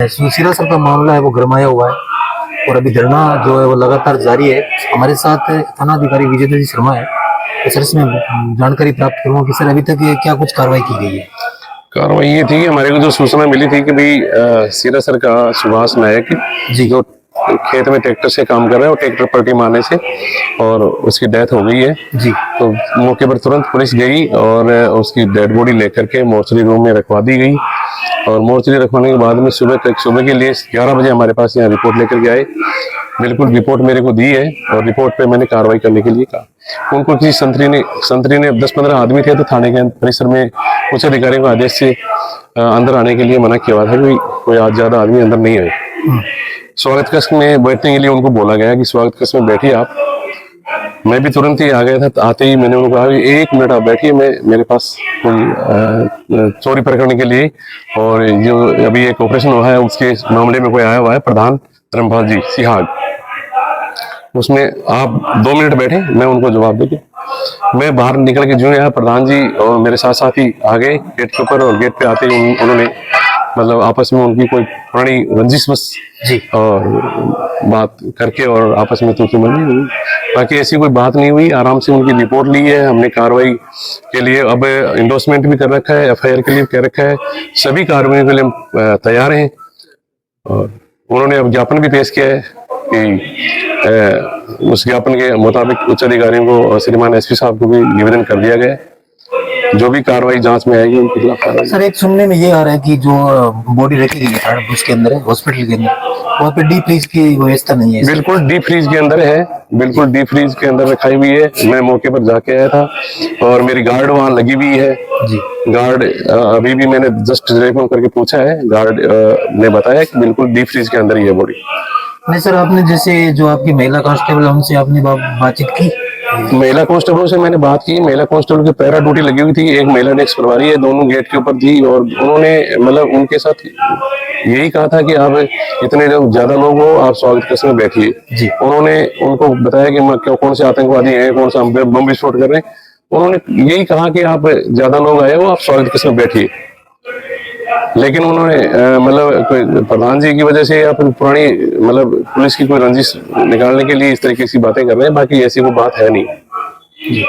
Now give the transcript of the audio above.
Sushila sir का मामला है वो गरमाया हुआ है और अभी धरना जो है वो लगातार जारी है। हमारे साथ थाना अधिकारी विजेंद्र जी शर्मा है। तो सर इसमें जानकारी प्राप्त करूंगा कि सर अभी तक ये क्या कुछ कार्रवाई की गई है। कार्रवाई ये थी कि हमारे को जो सूचना मिली थी कि भाई सीरा सर का सुभाष नायक जी जो खेत में ट्रैक्टर से काम कर रहा है और ट्रैक्टर पलटी मारने से और उसकी डेथ हो गई है जी। तो मौके पर तुरंत पुलिस गई और उसकी डेड बॉडी लेकर के मोर्चरी रूम में रखवा दी गई और मोर्चरी रखवाने के बाद में सुबह के लिए 11 बजे हमारे पास यहाँ रिपोर्ट लेकर के आए। बिल्कुल रिपोर्ट मेरे को दी है और रिपोर्ट पे मैंने कार्रवाई करने के लिए कहा। उनको किसी संतरी ने 10-15 आदमी थे तो थाने के परिसर में उच्च अधिकारियों के आदेश से अंदर आने के लिए मना किया हुआ था कि कोई आज ज्यादा आदमी अंदर नहीं आए। स्वागत कक्ष में बैठने के लिए उनको बोला गया कि स्वागत कक्ष में बैठिए आप। मैं भी तुरंत ही आ गया था। आते ही मैंने उनको कहा कि 1 मिनट आप बैठिए, मेरे पास कोई चोरी प्रकरण के लिए और जो अभी एक ऑपरेशन हुआ है उसके मामले में कोई आया हुआ है प्रधान धर्मपाल जी सिहाग, उसमें आप 2 मिनट बैठे, मैं उनको जवाब देंगे। मैं बाहर निकल के जो है प्रधान जी और मेरे साथ साथ ही आ गए गेट के ऊपर और गेट पे आते ही उन्होंने मतलब आपस में उनकी कोई पुरानी रंजिश बस जी और बात करके और आपस में तो समझ हुई, बाकी ऐसी कोई बात नहीं हुई। आराम से उनकी रिपोर्ट ली है हमने कार्रवाई के लिए। अब इंडोर्समेंट भी कर रखा है, एफआईआर के लिए कह रखा है, सभी कार्रवाई के लिए हम तैयार हैं और उन्होंने अब ज्ञापन भी पेश किया है कि उस ज्ञापन के मुताबिक उच्च अधिकारियों को और श्रीमान एसपी साहब को भी निवेदन कर दिया गया है। जो भी कार्रवाई जांच में आएगी उनके खिलाफ कार्रवाई। सर एक सुनने में ये आ रहा है कि जो बॉडी रखी गई है उसके अंदर है हॉस्पिटल के अंदर, वहाँ पे डीप फ्रीज की व्यवस्था नहीं है। बिल्कुल डीप फ्रीज के अंदर है, बिल्कुल डीप फ्रीज के अंदर रखाई हुई है। मैं मौके पर जाके आया था और मेरी गार्ड वहाँ लगी हुई है जी। गार्ड अभी भी मैंने जस्ट टेलीफोन करके पूछा है, गार्ड ने बताया कि बिल्कुल डीप फ्रीज के अंदर ही है बॉडी। नहीं सर, आपने जैसे जो आपकी महिला कांस्टेबल है उनसे आपने बातचीत की? महिला कांस्टेबल से मैंने बात की। महिला कांस्टेबल की पैरा ड्यूटी लगी हुई थी, एक महिला डेस्क प्रभारी है, दोनों गेट के ऊपर थी और उन्होंने मतलब उनके साथ यही कहा था कि आप इतने ज्यादा लोग हो, आप स्वागत कक्ष में बैठिए जी। उन्होंने उनको बताया कि कौन से आतंकवादी हैं, कौन सा बम विस्फोट कर रहे हैं। उन्होंने यही कहा कि आप ज्यादा लोग आए हो, आप स्वागत कक्ष में बैठिए। लेकिन उन्होंने मतलब प्रधान जी की वजह से या फिर पुरानी मतलब पुलिस की कोई रंजिश निकालने के लिए इस तरीके की बातें कर रहे हैं, बाकी ऐसी कोई बात है नहीं जी।